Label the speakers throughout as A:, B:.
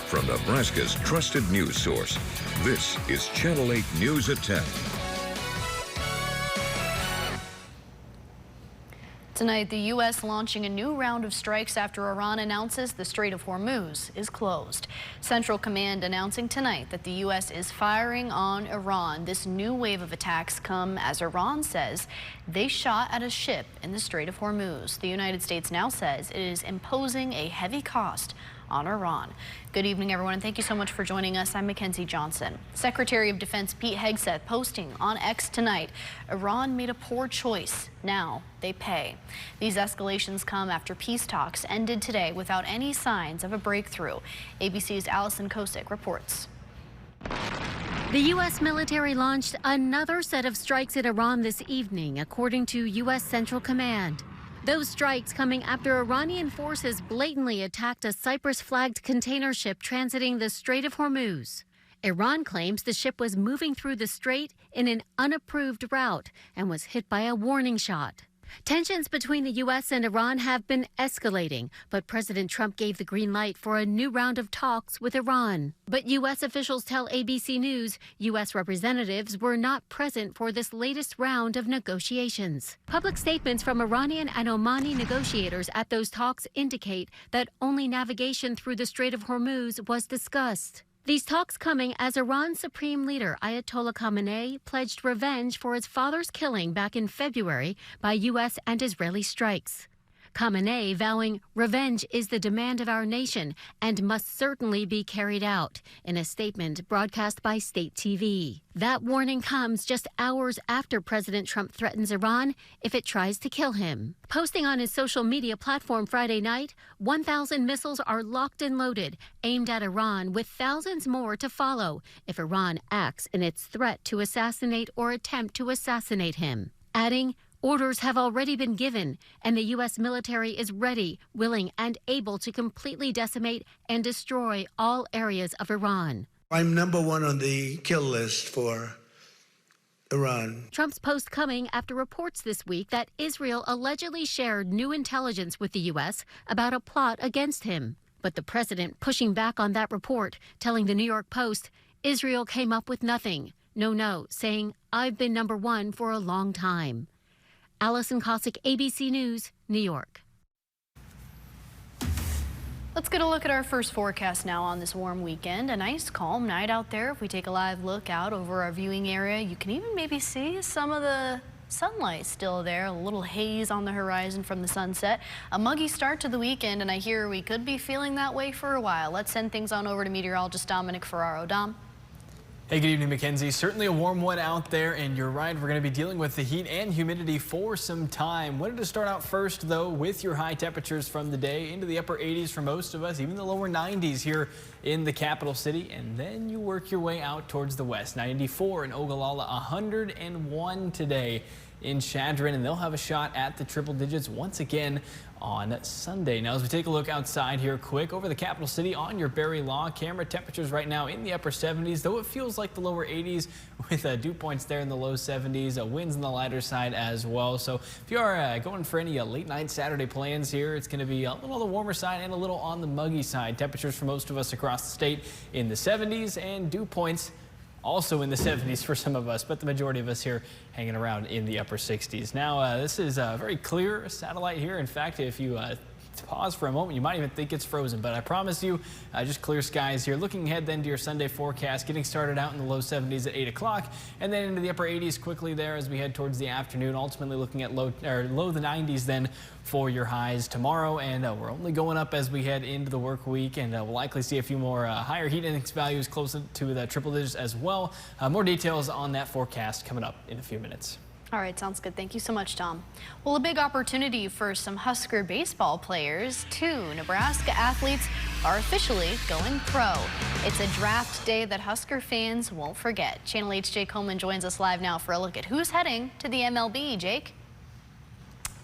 A: from Nebraska's trusted news source. This is Channel 8 News at 10.
B: Tonight, the U.S. launching a new round of strikes after Iran announces the Strait of Hormuz is closed. Central Command announcing tonight that the U.S. is firing on Iran. This new wave of attacks come as Iran says they shot at a ship in the Strait of Hormuz. The United States now says it is imposing a heavy cost on Iran. Good evening, everyone, and thank you so much for joining us. I'm Mackenzie Johnson. Secretary of Defense Pete Hegseth posting on X tonight, Iran made a poor choice. Now they pay. These escalations come after peace talks ended today without any signs of a breakthrough. ABC's Allison Kosick reports.
C: The U.S. military launched another set of strikes at Iran this evening, according to U.S. Central Command. Those strikes coming after Iranian forces blatantly attacked a Cyprus-flagged container ship transiting the Strait of Hormuz. Iran claims the ship was moving through the strait in an unapproved route and was hit by a warning shot. Tensions between the U.S. and Iran have been escalating, but President Trump gave the green light for a new round of talks with Iran. But U.S. officials tell ABC News U.S. representatives were not present for this latest round of negotiations. Public statements from Iranian and Omani negotiators at those talks indicate that only navigation through the Strait of Hormuz was discussed. These talks coming as Iran's supreme leader Ayatollah Khamenei pledged revenge for his father's killing back in February by U.S. and Israeli strikes. Khamenei vowing revenge is the demand of our nation and must certainly be carried out in a statement broadcast by state TV. That warning comes just hours after President Trump threatens Iran if it tries to kill him. Posting on his social media platform Friday night, 1,000 missiles are locked and loaded, aimed at Iran, with thousands more to follow if Iran acts in its threat to assassinate or attempt to assassinate him. Adding, orders have already been given, and the U.S. military is ready, willing, and able to completely decimate and destroy all areas of Iran.
D: I'm number one on the kill list for Iran.
C: Trump's post coming after reports this week that Israel allegedly shared new intelligence with the U.S. about a plot against him. But the president pushing back on that report, telling the New York Post, Israel came up with nothing. No, saying, I've been number one for a long time. Allison Kosick, ABC News, New York.
B: Let's get a look at our first forecast now on this warm weekend. A nice calm night out there. If we take a live look out over our viewing area, you can even maybe see some of the sunlight still there, a little haze on the horizon from the sunset. A muggy start to the weekend, and I hear we could be feeling that way for a while. Let's send things on over to meteorologist Dominic Ferraro. Dom.
E: Hey, good evening, Mackenzie. Certainly a warm one out there, and you're right, we're going to be dealing with the heat and humidity for some time. Wanted to start out first, though, with your high temperatures from the day into the upper 80s for most of us, even the lower 90s here in the capital city, and then you work your way out towards the west. 94 in Ogallala, 101 today in Chadron, and they'll have a shot at the triple digits once again on Sunday. Now, as we take a look outside here quick over the capital city on your Berry Law camera, temperatures right now in the upper 70s, though it feels like the lower 80s with dew points there in the low 70s, winds on the lighter side as well. So if you are going for any late night Saturday plans here, it's going to be a little on the warmer side and a little on the muggy side. Temperatures for most of us across the state in the 70s, and dew points also in the 70s for some of us, but the majority of us here hanging around in the upper 60s. Now, this is a very clear satellite here. In fact, if you pause for a moment, you might even think it's frozen, but I promise you, just clear skies here. Looking ahead then to your Sunday forecast, getting started out in the low 70s at 8 o'clock, and then into the upper 80s quickly there as we head towards the afternoon, ultimately looking at low the 90s then for your highs tomorrow, and we're only going up as we head into the work week, and we'll likely see a few more higher heat index values closer to the triple digits as well. More details on that forecast coming up in a few minutes.
B: All right, sounds good. Thank you so much, Tom. Well, a big opportunity for some Husker baseball players. 2 Nebraska athletes are officially going pro. It's a draft day that Husker fans won't forget. Channel 8's Jake Coleman joins us live now for a look at who's heading to the MLB. Jake?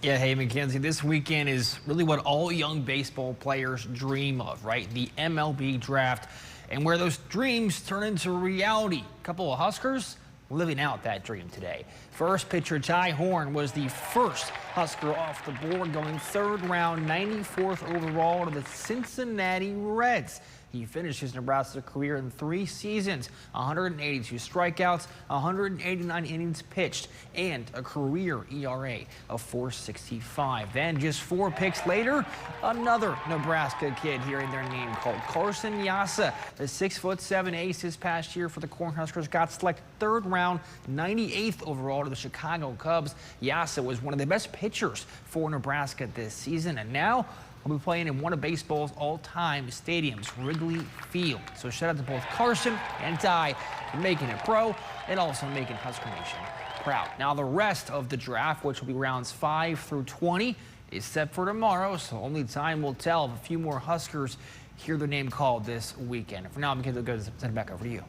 F: Yeah, hey, Mackenzie, this weekend is really what all young baseball players dream of, right? The MLB draft, and where those dreams turn into reality. A couple of Huskers living out that dream today. First pitcher Ty Horn was the first Husker off the board, going 3rd round, 94th overall to the Cincinnati Reds. He finished his Nebraska career in 3 seasons, 182 strikeouts, 189 innings pitched, and a career ERA of 4.65. Then just 4 picks later, another Nebraska kid hearing their name called. Carson Yassa, the 6'7" ace this past year for the Cornhuskers, got selected 3rd round, 98th overall to the Chicago Cubs. Yassa was one of the best pitchers for Nebraska this season, and now will be playing in one of baseball's all-time stadiums, Wrigley Field. So shout out to both Carson and Ty for making it pro and also making Husker Nation proud. Now the rest of the draft, which will be rounds 5 through 20, is set for tomorrow, so only time will tell if a few more Huskers hear their name called this weekend. For now, I'm going to send it back over to you.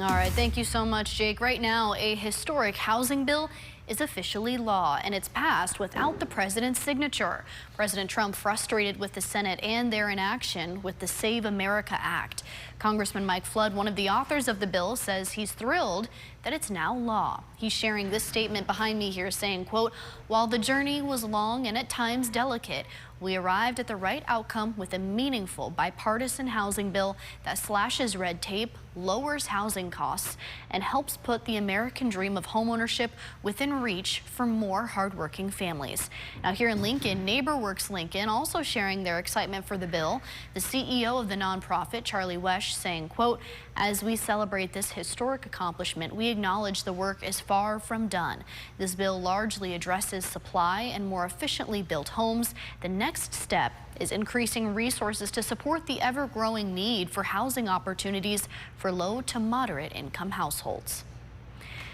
B: All right, thank you so much, Jake. Right now, a historic housing bill is officially law, and it's passed without the president's signature. President Trump frustrated with the Senate and their inaction with the Save America Act. Congressman Mike Flood, one of the authors of the bill, says he's thrilled that it's now law. He's sharing this statement behind me here saying, quote, "While the journey was long and at times delicate, we arrived at the right outcome with a meaningful bipartisan housing bill that slashes red tape, lowers housing costs, and helps put the American dream of homeownership within reach for more hardworking families." Now here in Lincoln, NeighborWorks Lincoln also sharing their excitement for the bill. The CEO of the nonprofit, Charlie Wesh, saying, quote, "As we celebrate this historic accomplishment, we acknowledge the work is far from done. This bill largely addresses supply and more efficiently built homes. The next step is increasing resources to support the ever-growing need for housing opportunities for low to moderate income households."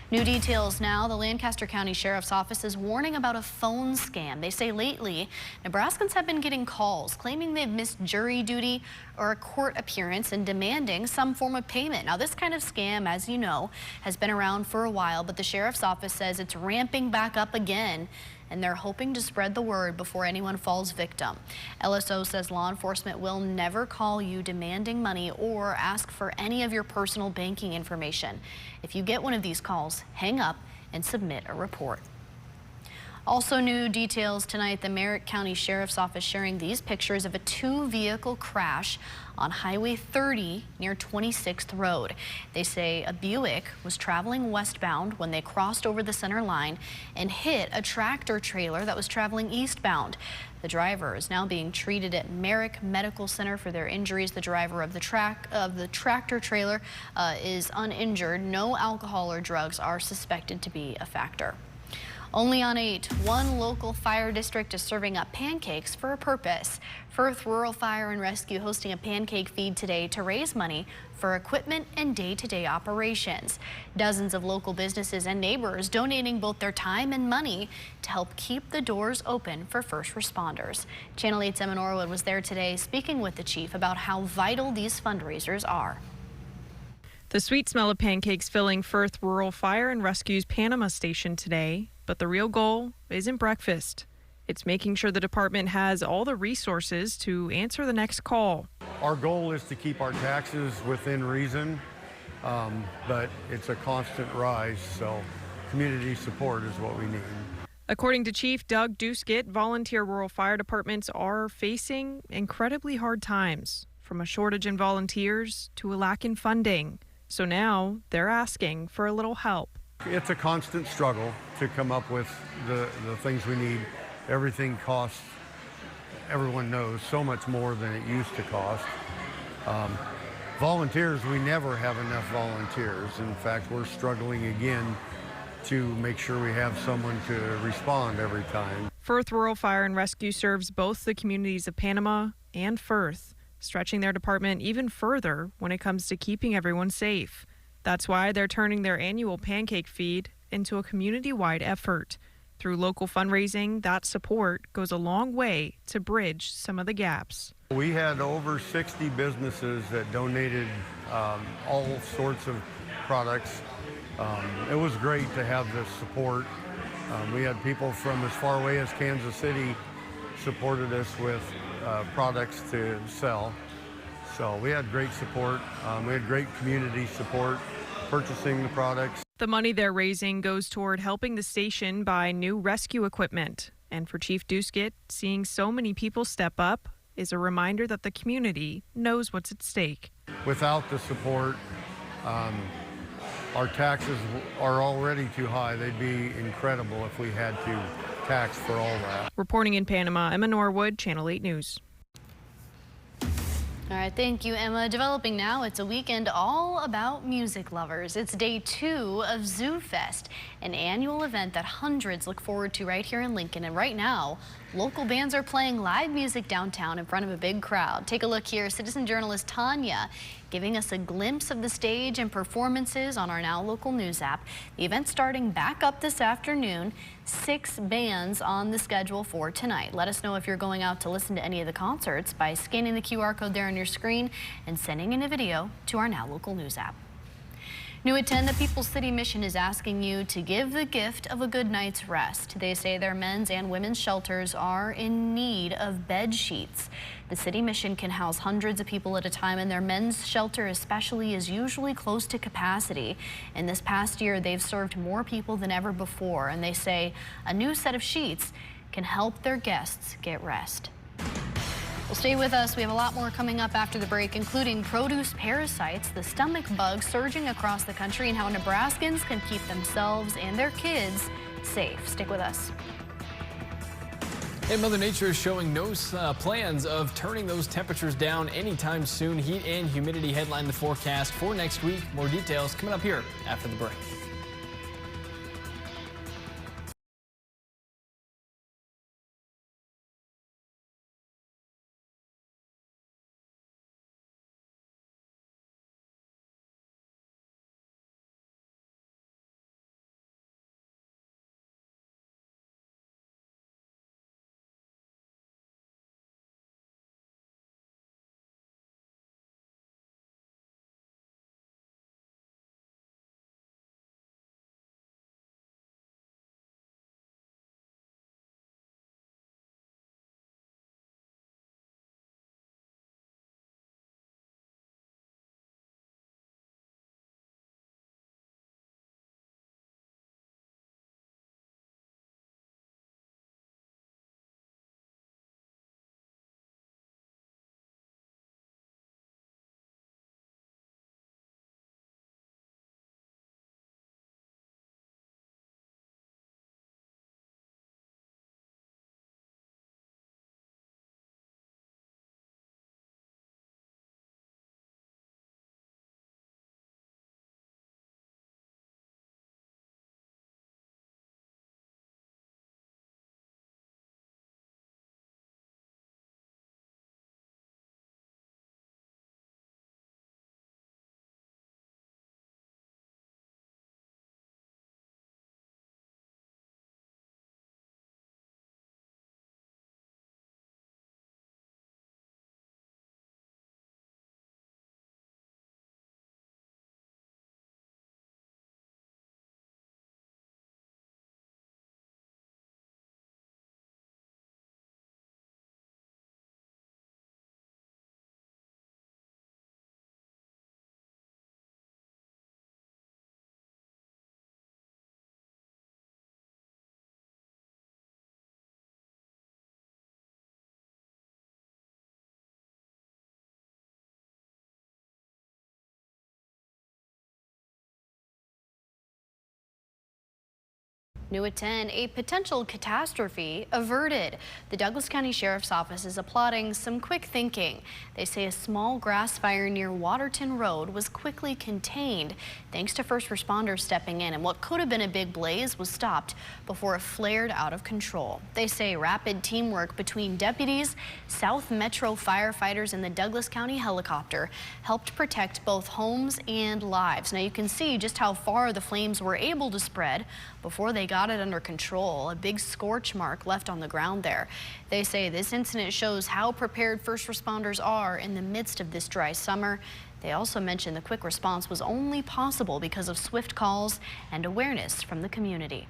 B: New details now. The Lancaster County Sheriff's Office is warning about a phone scam. They say lately, Nebraskans have been getting calls claiming they've missed jury duty or a court appearance and demanding some form of payment. Now, this kind of scam, as you know, has been around for a while, but the Sheriff's Office says it's ramping back up again, and they're hoping to spread the word before anyone falls victim. LSO says law enforcement will never call you demanding money or ask for any of your personal banking information. If you get one of these calls, hang up and submit a report. Also new details tonight, the Merritt County Sheriff's Office sharing these pictures of a 2-vehicle crash on Highway 30 near 26th Road. They say a Buick was traveling westbound when they crossed over the center line and hit a tractor trailer that was traveling eastbound. The driver is now being treated at Merrick Medical Center for their injuries. The driver of the tractor trailer is uninjured. No alcohol or drugs are suspected to be a factor. Only on 8, one local fire district is serving up pancakes for a purpose. Firth Rural Fire and Rescue hosting a pancake feed today to raise money for equipment and day-to-day operations. Dozens of local businesses and neighbors donating both their time and money to help keep the doors open for first responders. Channel 8's Emma Norwood was there today speaking with the chief about how vital these fundraisers are.
G: The sweet smell of pancakes filling Firth Rural Fire and Rescue's Panama station today, but the real goal isn't breakfast. It's making sure the department has all the resources to answer the next call.
H: Our goal is to keep our taxes within reason, but it's a constant rise, so community support is what we need.
G: According to Chief Doug Duskett, volunteer rural fire departments are facing incredibly hard times, from a shortage in volunteers to a lack in funding. So now they're asking for a little help.
H: It's a constant struggle to come up with the things we need. Everything costs, everyone knows, so much more than it used to cost. Volunteers, we never have enough volunteers. In fact, we're struggling again to make sure we have someone to respond every time.
G: Firth Rural Fire and Rescue serves both the communities of Panama and Firth, stretching their department even further when it comes to keeping everyone safe. That's why they're turning their annual pancake feed into a community-wide effort. Through local fundraising, that support goes a long way to bridge some of the gaps.
H: We had over 60 businesses that donated all sorts of products. It was great to have this support. We had people from as far away as Kansas City supported us with products to sell. So we had great support. We had great community support purchasing the products.
G: The money they're raising goes toward helping the station buy new rescue equipment. And for Chief Duskett, seeing so many people step up is a reminder that the community knows what's at stake.
H: Without the support, our taxes are already too high. They'd be incredible if we had to tax for all that.
G: Reporting in Panama, Emma Norwood, Channel 8 News.
B: All right, thank you, Emma. Developing now, it's a weekend all about music lovers. It's day 2 of Zoo Fest, an annual event that hundreds look forward to right here in Lincoln. And right now, local bands are playing live music downtown in front of a big crowd. Take a look here. Citizen journalist Tanya giving us a glimpse of the stage and performances on our Now Local News app. The event starting back up this afternoon. 6 bands on the schedule for tonight. Let us know if you're going out to listen to any of the concerts by scanning the QR code there on your screen and sending in a video to our Now Local News app. New at 10, the People's City Mission is asking you to give the gift of a good night's rest. They say their men's and women's shelters are in need of bed sheets. The City Mission can house hundreds of people at a time, and their men's shelter especially is usually close to capacity. In this past year, they've served more people than ever before, and they say a new set of sheets can help their guests get rest. Well, stay with us. We have a lot more coming up after the break, including produce parasites, the stomach bug surging across the country, and how Nebraskans can keep themselves and their kids safe. Stick with us.
E: And Mother Nature is showing no plans of turning those temperatures down anytime soon. Heat and humidity headline the forecast for next week. More details coming up here after the break.
B: New at 10, a potential catastrophe averted. The Douglas County Sheriff's Office is applauding some quick thinking. They say a small grass fire near Waterton Road was quickly contained thanks to first responders stepping in, and what could have been a big blaze was stopped before it flared out of control. They say rapid teamwork between deputies, South Metro firefighters, and the Douglas County helicopter helped protect both homes and lives. Now you can see just how far the flames were able to spread before they got it under control. A big scorch mark left on the ground there. They say this incident shows how prepared first responders are in the midst of this dry summer. They also mentioned the quick response was only possible because of swift calls and awareness from the community.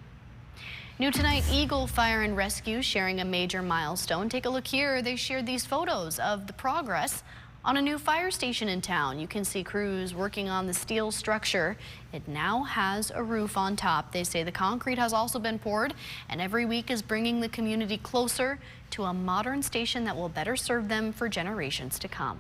B: New tonight, Eagle Fire and Rescue sharing a major milestone. Take a look here. They shared these photos of the progress On a new fire station in town, you can see crews working on the steel structure. It now has a roof on top. They say the concrete has also been poured, and every week is bringing the community closer to a modern station that will better serve them for generations to come.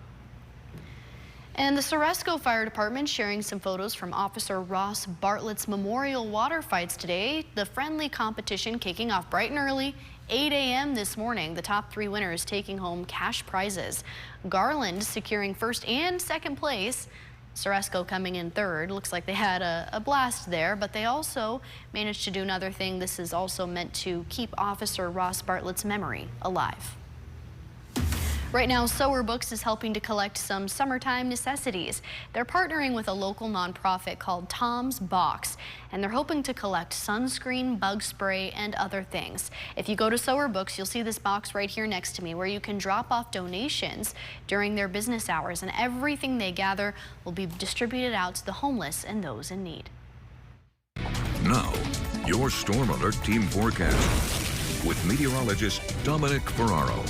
B: And the Ceresco Fire Department sharing some photos from Officer Ross Bartlett's memorial water fights today. The friendly competition kicking off bright and early, 8 a.m. this morning. The top 3 winners taking home cash prizes. Garland securing first and second place. Ceresco coming in third. Looks like they had a blast there, but they also managed to do another thing. This is also meant to keep Officer Ross Bartlett's memory alive. Right now, Sower Books is helping to collect some summertime necessities. They're partnering with a local nonprofit called Tom's Box, and they're hoping to collect sunscreen, bug spray, and other things. If you go to Sower Books, you'll see this box right here next to me where you can drop off donations during their business hours, and everything they gather will be distributed out to the homeless and those in need.
A: Now, your Storm Alert Team forecast with meteorologist Dominic Ferraro.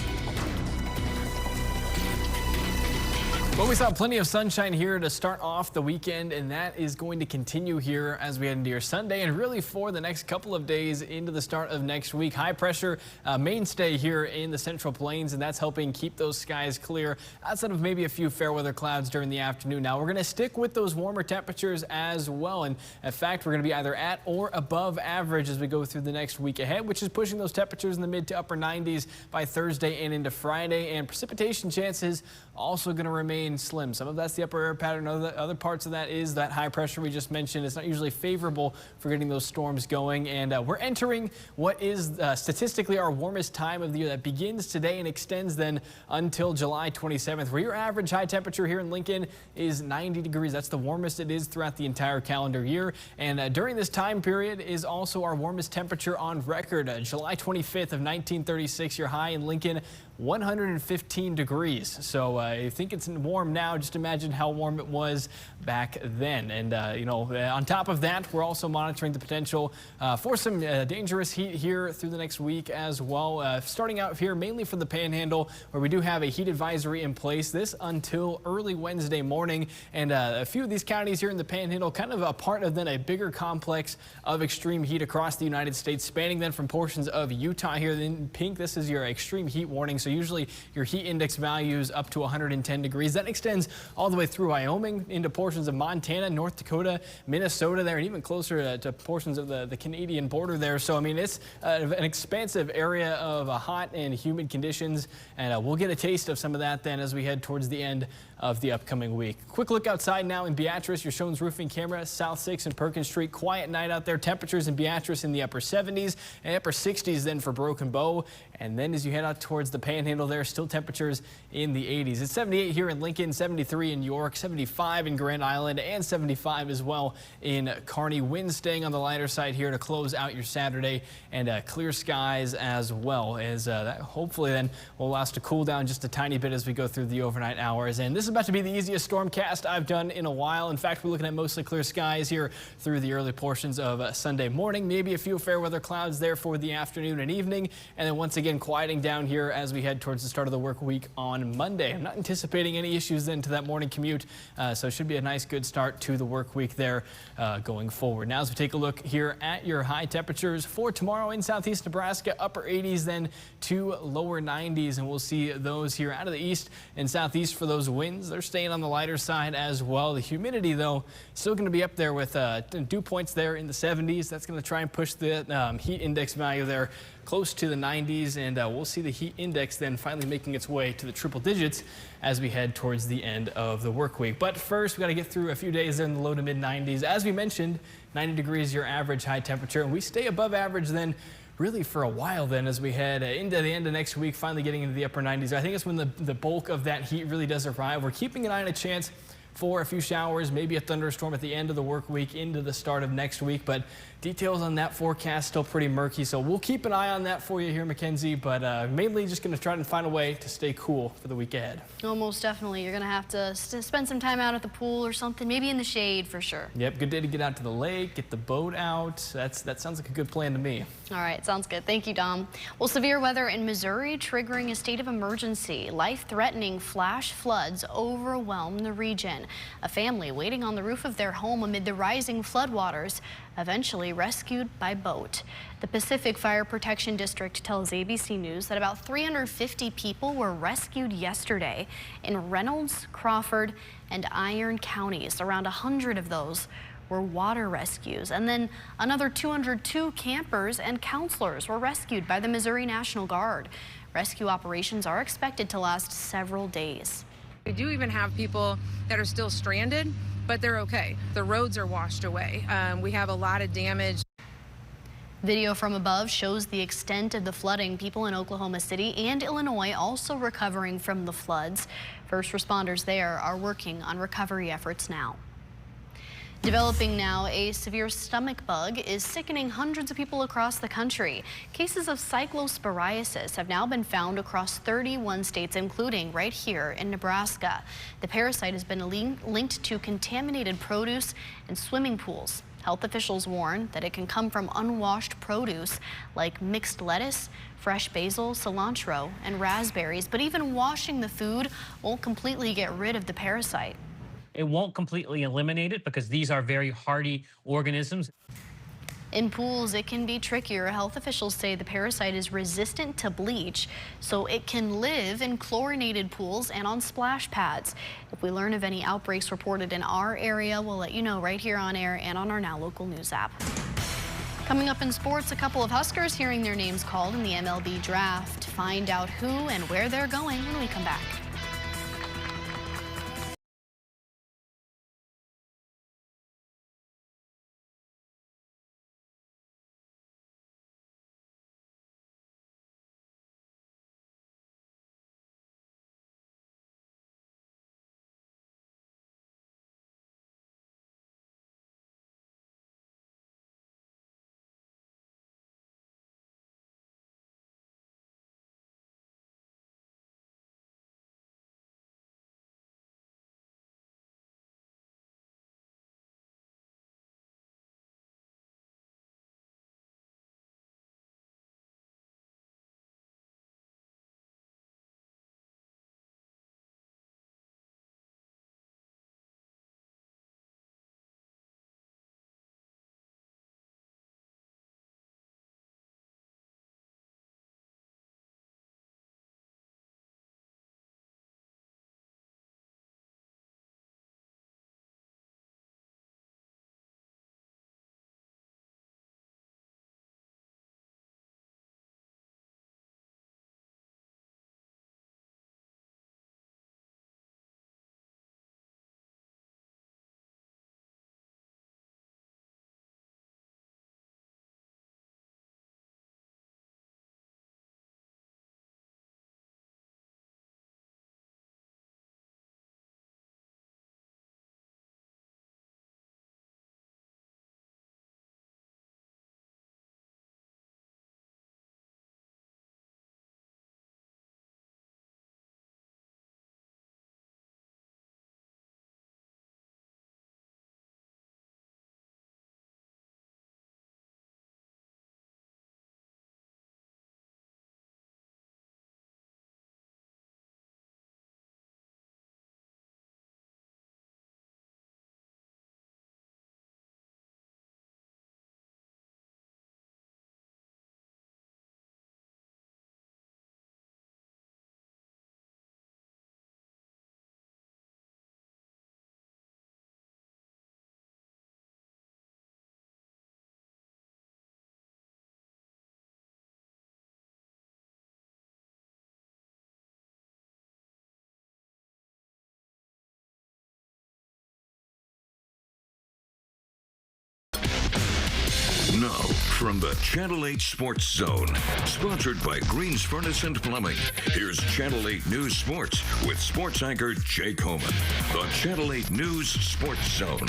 E: Well, we saw plenty of sunshine here to start off the weekend, and that is going to continue here as we head into your Sunday and really for the next couple of days into the start of next week. High pressure mainstay here in the Central Plains, and that's helping keep those skies clear outside of maybe a few fair weather clouds during the afternoon. Now, we're going to stick with those warmer temperatures as well, and in fact, we're going to be either at or above average as we go through the next week ahead, which is pushing those temperatures in the mid to upper 90s by Thursday and into Friday, and precipitation chances also going to remain slim. Some of that's the upper air pattern. Other parts of that is that high pressure we just mentioned. It's not usually favorable for getting those storms going. And we're entering what is statistically our warmest time of the year that begins today and extends then until July 27th, where your average high temperature here in Lincoln is 90 degrees. That's the warmest it is throughout the entire calendar year. And during this time period is also our warmest temperature on record. July 25th of 1936, your high in Lincoln, 115 degrees. So I think it's warm now. Just imagine how warm it was back then. And, you know, on top of that, we're also monitoring the potential for some dangerous heat here through the next week as well. Starting out here mainly for the Panhandle, where we do have a heat advisory in place. This until early Wednesday morning. And a few of these counties here in the Panhandle kind of a part of then a bigger complex of extreme heat across the United States, spanning then from portions of Utah here in pink. This is your extreme heat warning. So usually your heat index values up to 110 degrees. That extends all the way through Wyoming into portions of Montana, North Dakota, Minnesota there, and even closer to portions of the Canadian border there. So, I mean, it's an expansive area of hot and humid conditions, and we'll get a taste of some of that then as we head towards the end of the upcoming week. Quick look outside now in Beatrice, your Shones roofing camera, South 6 and Perkins Street. Quiet night out there. Temperatures in Beatrice in the upper 70s and upper 60s then for Broken Bow. And then as you head out towards the Panhandle there, still temperatures in the 80s. It's 78 here in Lincoln, 73 in York, 75 in Grand Island, and 75 as well in Kearney. Winds staying on the lighter side here to close out your Saturday, and clear skies as well, as that hopefully then will allow us to cool down just a tiny bit as we go through the overnight hours. And this is about to be the easiest stormcast I've done in a while. In fact, we're looking at mostly clear skies here through the early portions of Sunday morning. Maybe a few fair weather clouds there for the afternoon and evening, and then once again quieting down here as we head towards the start of the work week on Monday. I'm not anticipating any issues then to that morning commute, so it should be a nice good start to the work week there going forward. Now as we take a look here at your high temperatures for tomorrow in southeast Nebraska, upper 80s then to lower 90s, and we'll see those here out of the east and southeast for those winds. They're staying on the lighter side as well. The humidity though still going to be up there with dew points there in the 70s. That's going to try and push the heat index value there close to the 90s, and we'll see the heat index then finally making its way to the triple digits as we head towards the end of the work week. But first, we got to get through a few days there in the low to mid 90s. As we mentioned, 90 degrees your average high temperature, and we stay above average then really for a while then as we head into the end of next week, finally getting into the upper 90s. I think it's when the bulk of that heat really does arrive. We're keeping an eye on a chance for a few showers, maybe a thunderstorm at the end of the work week into the start of next week. But details on that forecast still pretty murky. So we'll keep an eye on that for you here, Mackenzie. But mainly just going to try to find a way to stay cool for the week ahead.
B: Oh, most definitely. You're going to have to spend some time out at the pool or something, maybe in the shade for sure.
E: Yep, good day to get out to the lake, get the boat out. That sounds like a good plan to me.
B: All right, sounds good. Thank you, Dom. Well, severe weather in Missouri triggering a state of emergency. Life-threatening flash floods overwhelm the region. A family waiting on the roof of their home amid the rising floodwaters, eventually rescued by boat. The Pacific Fire Protection District tells ABC News that about 350 people were rescued yesterday in Reynolds, Crawford, and Iron counties. Around 100 of those were water rescues. And then another 202 campers and counselors were rescued by the Missouri National Guard. Rescue operations are expected to last several days.
I: We do even have people that are still stranded, but they're okay. The roads are washed away. We have a lot of damage.
B: Video from above shows the extent of the flooding. People in Oklahoma City and Illinois also recovering from the floods. First responders there are working on recovery efforts now. Developing now, a severe stomach bug is sickening hundreds of people across the country. Cases of cyclosporiasis have now been found across 31 states, including right here in Nebraska. The parasite has been linked to contaminated produce and swimming pools. Health officials warn that it can come from unwashed produce like mixed lettuce, fresh basil, cilantro, and raspberries. But even washing the food won't completely get rid of the parasite.
J: It won't completely eliminate it because these are very hardy organisms.
B: In pools, it can be trickier. Health officials say the parasite is resistant to bleach, so it can live in chlorinated pools and on splash pads. If we learn of any outbreaks reported in our area, we'll let you know right here on air and on our Now Local News app. Coming up in sports, a couple of Huskers hearing their names called in the MLB draft. Find out who and where they're going when we come back.
A: from the Channel 8 Sports Zone, sponsored by Greens Furnace and Plumbing. Here's Channel 8 News Sports with sports anchor Jake Homan. The Channel 8 News Sports Zone.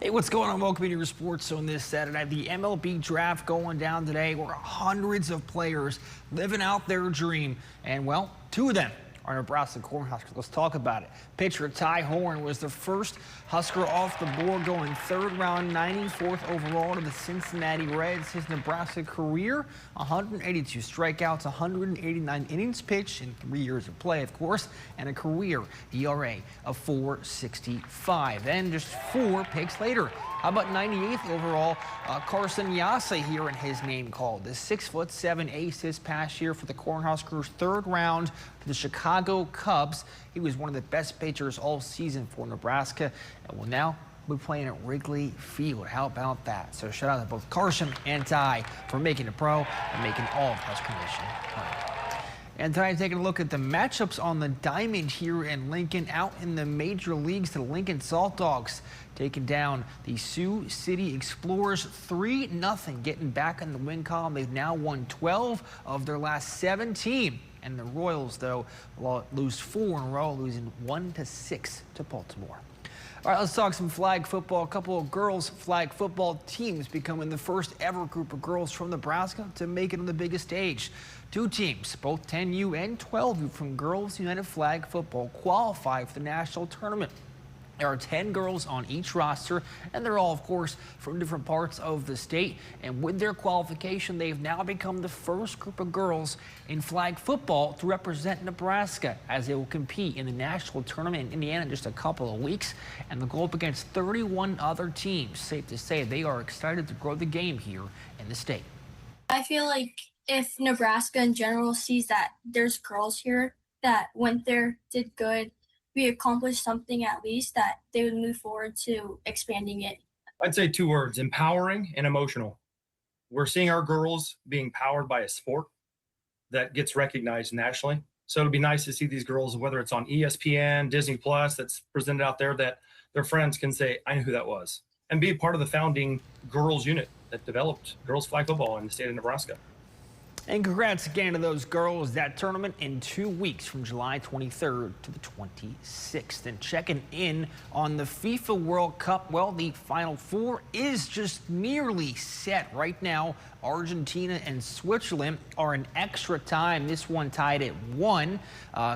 F: Hey, what's going on? Welcome to your Sports Zone this Saturday. The MLB draft going down today, where hundreds of players living out their dream. And, well, two of them are Nebraska Cornhuskers. Let's talk about it. Pitcher Ty Horn was the first Husker off the board, going third round, 94th overall to the Cincinnati Reds. His Nebraska career, 182 strikeouts, 189 innings pitched in 3 years of play, of course, and a career ERA of 4.65. Then just 4 picks later, how about 98th overall, Carson Yasa hearing his name called. The 6'7" ace this past year for the Cornhuskers, third round to the Chicago Cubs. He was one of the best pitchers all season for Nebraska, and will now be playing at Wrigley Field. How about that? So shout out to both Carson and Ty for making it pro and making all of Husker Nation proud. And tonight, taking a look at the matchups on the diamond here in Lincoln. Out in the major leagues, the Lincoln Salt Dogs taking down the Sioux City Explorers 3-0, getting back in the win column. They've now won 12 of their last 17. And the Royals, though, lose 4 in a row, losing 1-6 to Baltimore. All right, let's talk some flag football. A couple of girls flag football teams becoming the first ever group of girls from Nebraska to make it on the biggest stage. 2 teams, both 10U and 12U from Girls United Flag Football, qualify for the national tournament. There are 10 girls on each roster, and they're all, of course, from different parts of the state. And with their qualification, they've now become the first group of girls in flag football to represent Nebraska, as they will compete in the national tournament in Indiana in just a couple of weeks. And they'll go up against 31 other teams. Safe to say they are excited to grow the game here in the state.
K: I feel like if Nebraska in general sees that there's girls here that went there, did good, we accomplished something at least, that they would move forward to expanding it.
L: I'd say 2 words: empowering and emotional. We're seeing our girls being powered by a sport that gets recognized nationally. So it'll be nice to see these girls, whether it's on ESPN, Disney Plus, that's presented out there, that their friends can say, I know who that was, and be a part of the founding girls unit that developed girls flag football in the state of Nebraska.
F: And congrats again to those girls. That tournament in 2 weeks from July 23rd to the 26th. And checking in on the FIFA World Cup, well, the Final Four is just nearly set right now. Argentina and Switzerland are in extra time. This one tied at 1,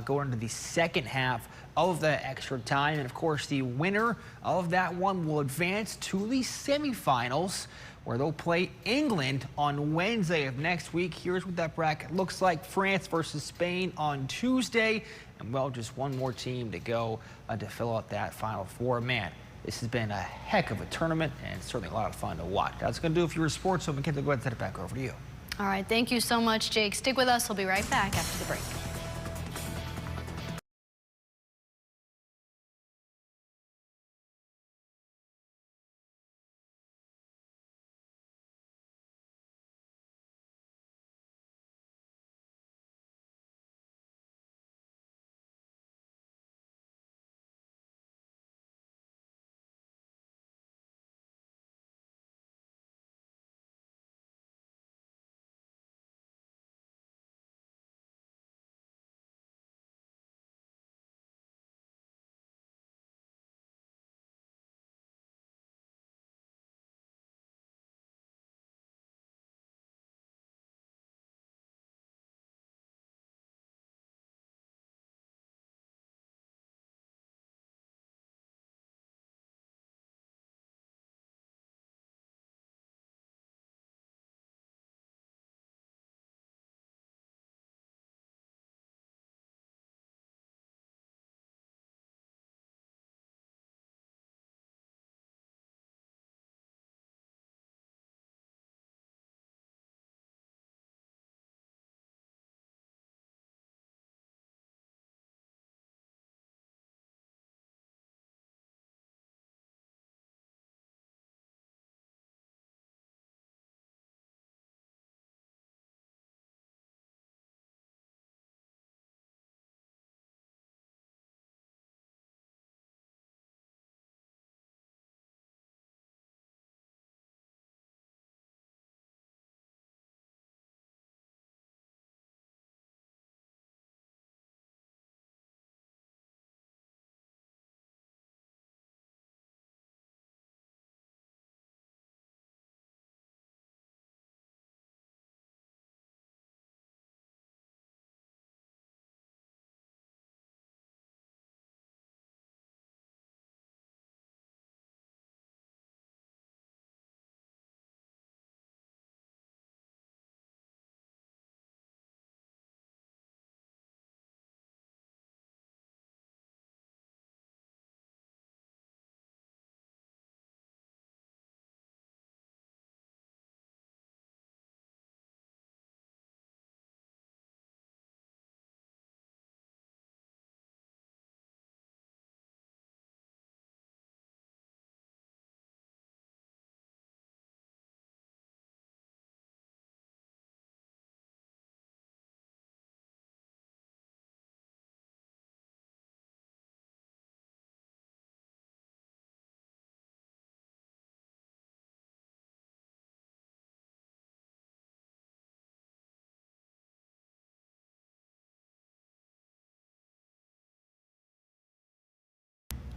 F: going into the second half of the extra time. And of course, the winner of that one will advance to the semifinals, where they'll play England on Wednesday of next week. Here's what that bracket looks like: France versus Spain on Tuesday. And, well, just one more team to go to fill out that Final Four. Man, this has been a heck of a tournament, and certainly a lot of fun to watch. That's going to do it for your sports. So, McKenzie, go ahead and send it back over to you.
B: All right, thank you so much, Jake. Stick with us. We'll be right back after the break.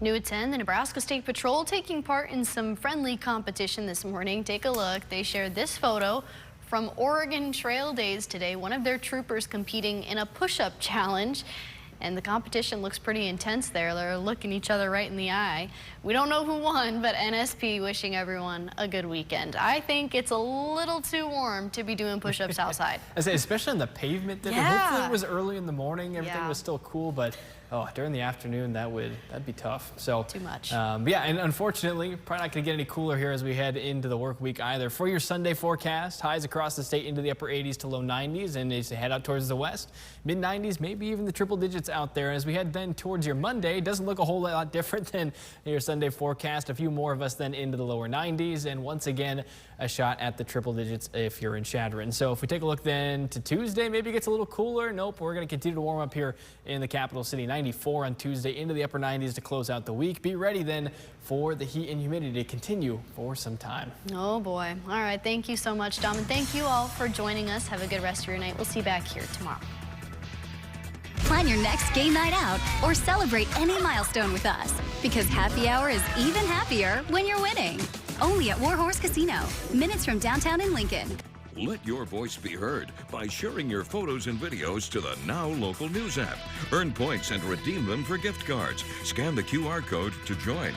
B: New at 10, the Nebraska State Patrol taking part in some friendly competition this morning. Take a look. They shared this photo from Oregon Trail Days today. One of their troopers competing in a push-up challenge. And the competition looks pretty intense there. They're looking each other right in the eye. We don't know who won, but NSP wishing everyone a good weekend. I think it's a little too warm to be doing push-ups outside.
E: I say, especially on the pavement.
B: Yeah.
E: Hopefully it was early in the morning. Everything was still cool, but during the afternoon, that'd be tough. So
B: too much.
E: Yeah, and unfortunately, probably not going to get any cooler here as we head into the work week either. For your Sunday forecast, highs across the state into the upper 80s to low 90s, and as you head out towards the west, mid 90s, maybe even the triple digits out there. As we head then towards your Monday, it doesn't look a whole lot different than your Sunday forecast. A few more of us then into the lower 90s, and once again, a shot at the triple digits if you're in Chadron. So if we take a look then to Tuesday, maybe it gets a little cooler. Nope, we're going to continue to warm up here in the capital city. 94 on Tuesday, into the upper 90s to close out the week. Be ready then for the heat and humidity to continue for some time.
B: Oh boy. All right, thank you so much, Dom, and thank you all for joining us. Have a good rest of your night. We'll see you back here tomorrow.
M: Plan your next game night out or celebrate any milestone with us, because happy hour is even happier when you're winning. Only at Warhorse Casino, minutes from downtown in Lincoln.
A: Let your voice be heard by sharing your photos and videos to the Now Local News app. Earn points and redeem them for gift cards. Scan the QR code to join.